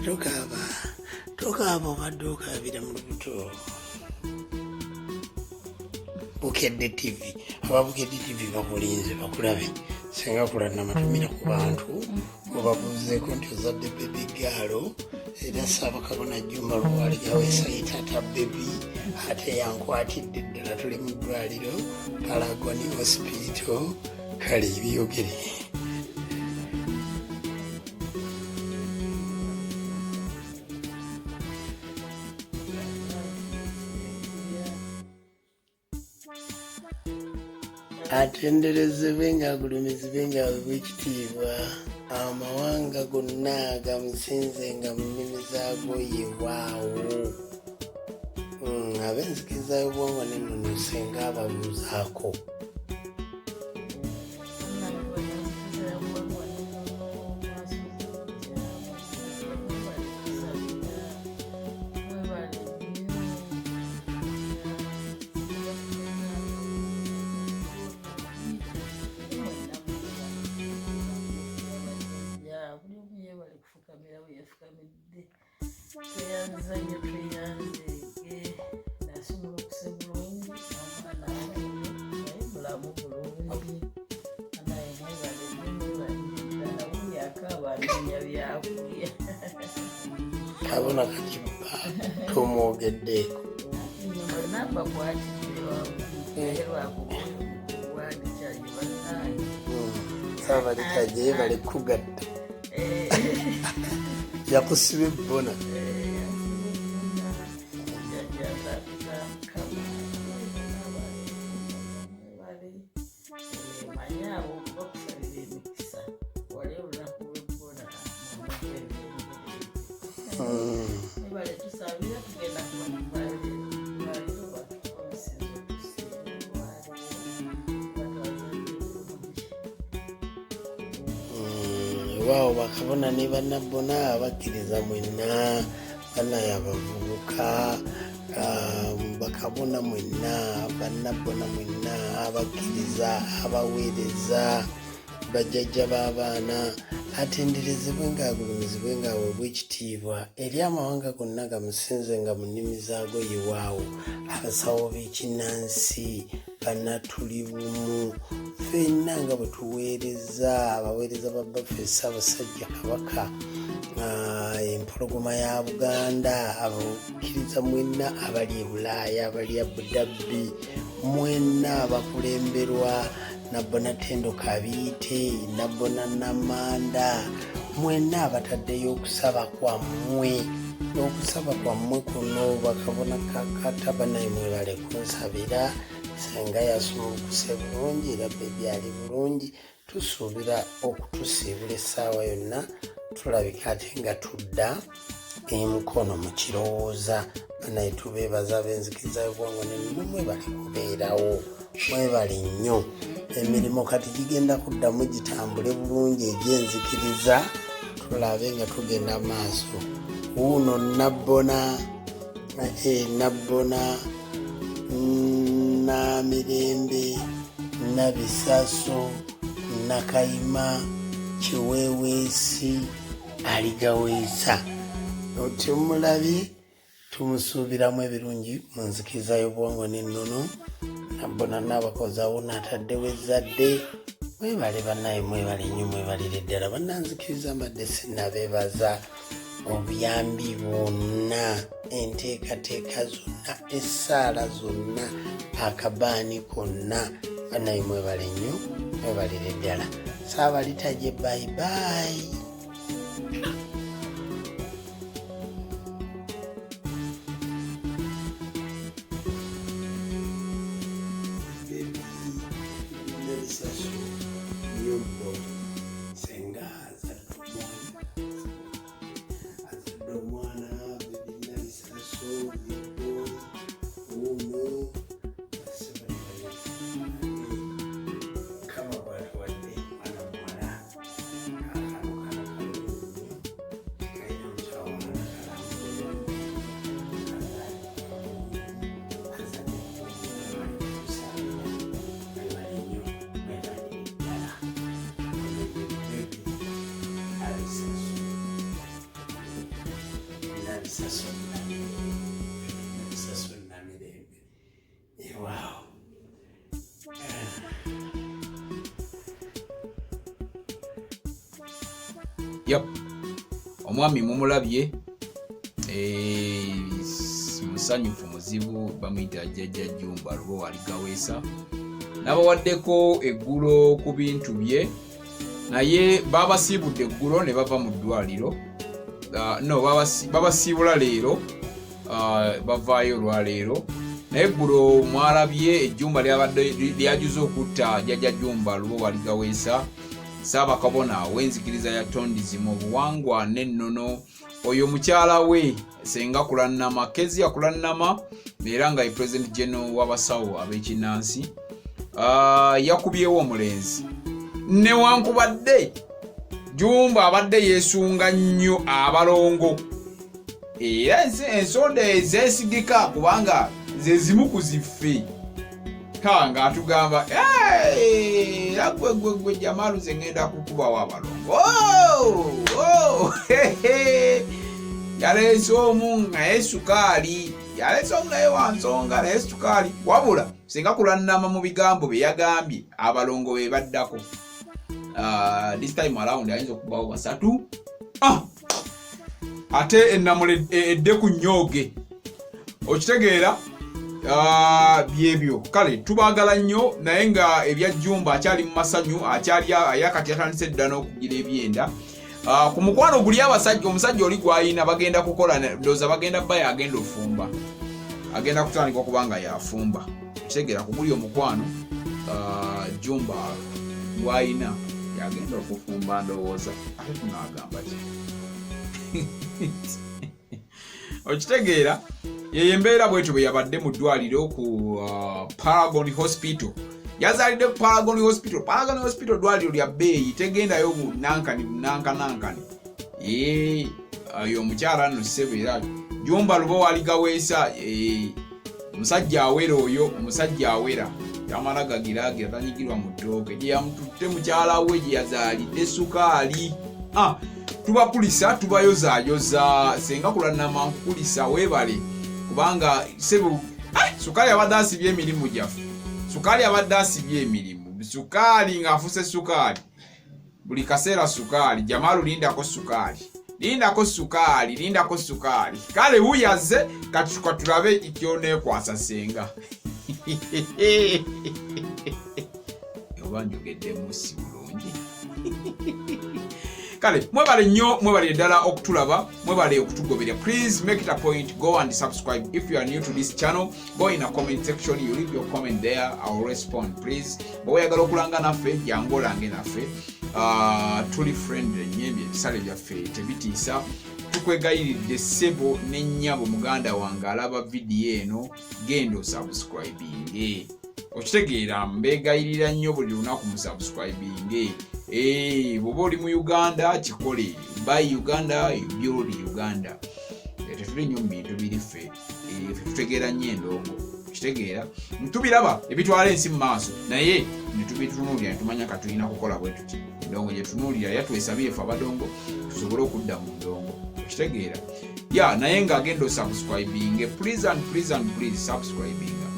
tokaaba obadde okaabira mu lubuto. Bukedde TV, aba Bukedde TV bakulinze bakulabe singa kulanamatumira ku bantu obabuuzeeko nti ozadde bebi gaalo era Ssaabakabona Juma Luwali yaweesa yitaata bebi ate yankwatidde ddala tuli mu ddwaliro Paragon Hospital. Kale byogere atenderezebwe ng'agulumizibwe ng'aweebwa ekitiibwa amawanga gonna gamusinzenga mu nnimi zaago yewaawo. Ab'enzikiriza y'obwongo n'ennono senga ababuuzaako kabona katiba tumwogeddeeko Saabalikaje bali kugatta yakusiba ebbona waawo bakabona ne bannabbona abakkiriza mwenna banaye abavubuka bakabona mwenna bannabbona mwenna abakkiriza abaweereza bajjajja b'abaana atenderezebwe ng'agulumizibwe ng'aweebwa ekitiibwa eri amawanga gonna gamusinzenga mu nnimi zaago yewaawo. Abasawo b'ekinnansi bannatuli bumu ffenna nga bwe tuweereza abaweereza ba baffe Ssaabasajja Kabaka empologoma ya Buganda abakkiriza mwenna abali e Bulaaya abali Abu Dhabi mwenna abakulemberwa Nabbona Tendo Kabiite Nabbona Namanda mwenna abataddeyo okusaba kwammwe n'okusaba kwammwe kuno bakabona kakata banaye mwebale kunsabira senga yasumulukuse bulungi era bebi ali bulungi tusuubira okutusiibula essaawa yonna tulabika ate nga tudda emukono mu kirowooza banaye tubeebaza ab'enzikiriza y'obwongo n'ennono mwebale kubeerawo mwebale nnyo emirimu kati gigenda kuddamu gitambule bulungi egy'enzikiriza tulabe nga tugenda maaso. Wuuno Nabbona Namirembe Nabisaso Nakayima Kiweweesi aligaweesa otumulabye tumusuubiramu ebirungi mu nzikiriza y'obwongo n'ennono. Nabbona n'abakozaawo n'ataddewo ezzadde mwebale bannaye mwebale nnyo mwebalire ddala bannanzikiriza mbadde sinnabeebaza obuyambi bwonna enteekateeka zonna essaala zonna akabaani konna bannaye mwebale nnyo mwebalire ddala. Saabalitaje bayibayi. Wow. Yep. Omwami mumulabye musanyufu muzibu bamuyita Jjajja Jjumba Lubo Waligaweesa n'abawaddeko eggulo ku bintu bye naye babasiibudde eggulo ne bava mu ddwaliro babasiibula leero bavaayo olwaleero naye eggulo mwalabye ejjumba lyajuze okutta Jjajja Jjumba Lubo Waligaweesa Ssaabakabona w'enzikiriza ya tondizimu obuwangwa n'ennono oyo mukyala we Senga Kulannama Kezia Kulannama era nga ye President General w'abasawo ab'ekinnansi yakubyewo omulenzi newankubadde Jjumba abadde yeesunga nnyo abalongo era ensonda ezeesigika kubanga ze zimu ku ziffe nga atugamba era gwe Jamalu ze ngenda kukubawo abalongo yaleese omu naye sukaali yaleese omu naye wansonga naye sukaali wabula Senga Kulannama mu bigambo bye yagambye abalongo be baddako this time around ayinza okubawo basatu ate ennamule edde ku nnyoge okitegeera byebyo kale tubaagala nnyo naye nga ebya Jjumba akyali mu masanyu ayakati atandise dda n'okugira ebyenda ku mukwano guli abasajja omusajja oli gwayina bagenda kukola ndowooza bagenda bbayo agenda ofumba agenda kutandika okubanga yafumba kitegeera kuguli omukwano Jjumba gwayina yagenda okufumba ndowooza ate tunaagamba ki okitegeera yeye mbeera bwetyo bwe yabadde mu ddwaliro ku Paragon Hospital yazaalidde ku Paragon Hospital ddwaliro lya bbeeyi tegendayo nankani oyo omukyala nno ssebo era Jjumba Lubo Waligaweesa omusajja awera yamala gagiraagira tanyigirwa mu ttooke gye yamututte mukyala we gye yazaalidde sukaali tubakulisa tubayozaayoza Senga Kulannama nkukulisa weebale kubanga sebo sukaali abadde asibye emirimu gyaffe sukaali ng'afuse sukaali buli kaseera sukaali Jamalu lindako sukaali kale wuyaze kati tulabe ikyoneekwasa Senga oba njogedde musi bulungi kale mwebale nnyo mwebale ddala okutulaba mwebale okutugoberera. Please make it a point, go and subscribe. If you are new to this channel, go in a comment section, you leave your comment there, I will respond. Please bw'oyagala okulanga naffe jangu olange naffe tuli friendly nnyo ebisale byaffe tebitiisa. Tukwegayiridde ssebo n'ennyabo muganda wange alaba vidiyo eno genda osubscribinge okitegeera mbeegayirira nnyo buli lunaku mu subscribinge. Bw'oba oli mu Uganda kikole buy Uganda build Uganda. Tetuli nnyo mu bintu biri ffe tutegeera nnyo endongo kitegeera ntubiraba ebitwala ensi mu maaso naye ne tubitunuulira ne tumanya katulina kukola bwe tuti endongo gye tunuulira yatwesabire ffe abadongo tusobole okudda mu ndongo kitegeera naye ng'agenda osubscribinge. Please subscribinga.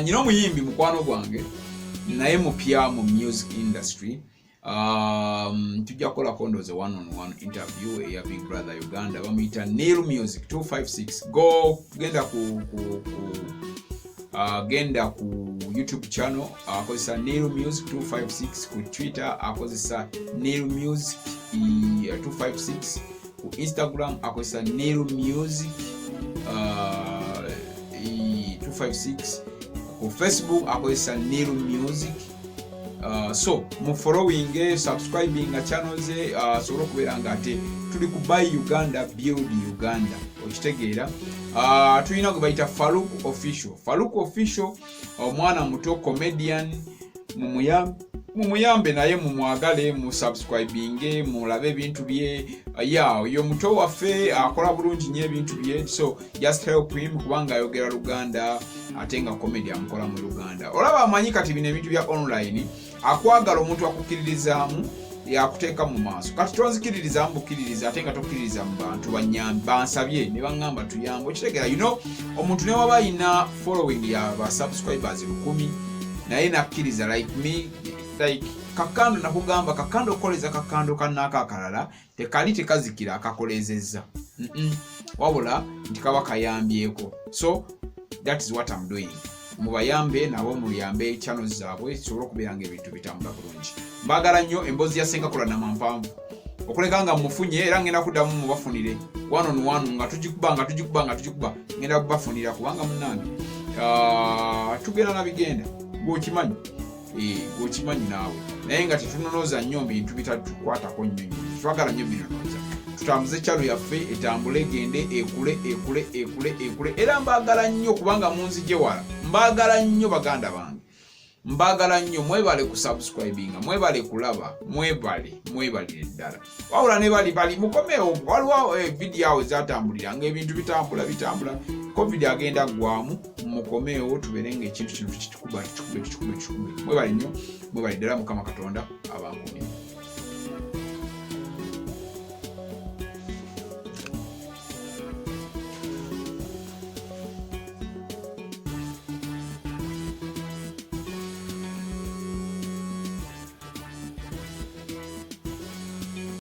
Nyina omuyimbi mukwano gwange naye mupya mu music industry. Tujja kukolako ndowooza one-on-one interview eya Big Brother Uganda bamuyita Nil Music 256. Genda ku YouTube channel akozesa Nil Music 256, ku Twitter akozesa Nil Music 256, ku Instagram akozesa Nil Music 256, ku Facebook akozesa Nil Music. So mu following subscribing channels sobolo kubeera nga ate tuli ku buy Uganda build Uganda okitegeera. Tulina gwe bayita Farouk Official omwana muto comedian mumuyambe naye mumwagale mu subscribing mulabe ebintu bye. Oyo muto waffe akola bulungi nnyo ebintu bye, so just help him kubanga ayogera Luganda ate nga comedy amukola mu Luganda. Olaba amanyi kati bino ebintu bya online akwagala omuntu akukiririzaamu yakuteeka mu maaso. Kati tonzikiririza mbukiririza ate nga tokkiririza mu bantu bansabye ne baŋŋamba tuyambe. Okitegeera, omuntu ne waba ayina following ya ba subscribers 1,000 naye nakkiriza like me, like kakando nakugamba kakando koleza kakando kanaka akalala tekali tekazikira akakolezezza. Wabula nti kaba kayambyeko. So that is what I'm doing. Mubayambe nabo muyambe channels zaabwe sobolo kubeeranga ebintu bitambula bulungi. Mbagala nnyo emboozi ya Sengakola Namampanvu okulekanga mufunye era ngenda kuddamu mubafunire one on one nga tugikuba ngenda kubafunira kubanga munnange tugenda na bigenda gwokimanyi naawe naye nga tetunonoza nnyo bintu bitatukwatako nnyo twagala nnyo binonoza tutambuze chalo yaffe etambule egende ekule era mbagala nnyo kubanga munzije wala mbagala nnyo baganda bange mbagala nnyo mwebale ku subscribinga mwebale kulaba mwebale ddala wawula ne bali mukomewo waliwo video awo zatambulira ng'ebintu bitambula covid agenda gwamu mukomewo tuberenga ekintu kino tukikuba mwebale nnyo mwebale ddala Mukama Katonda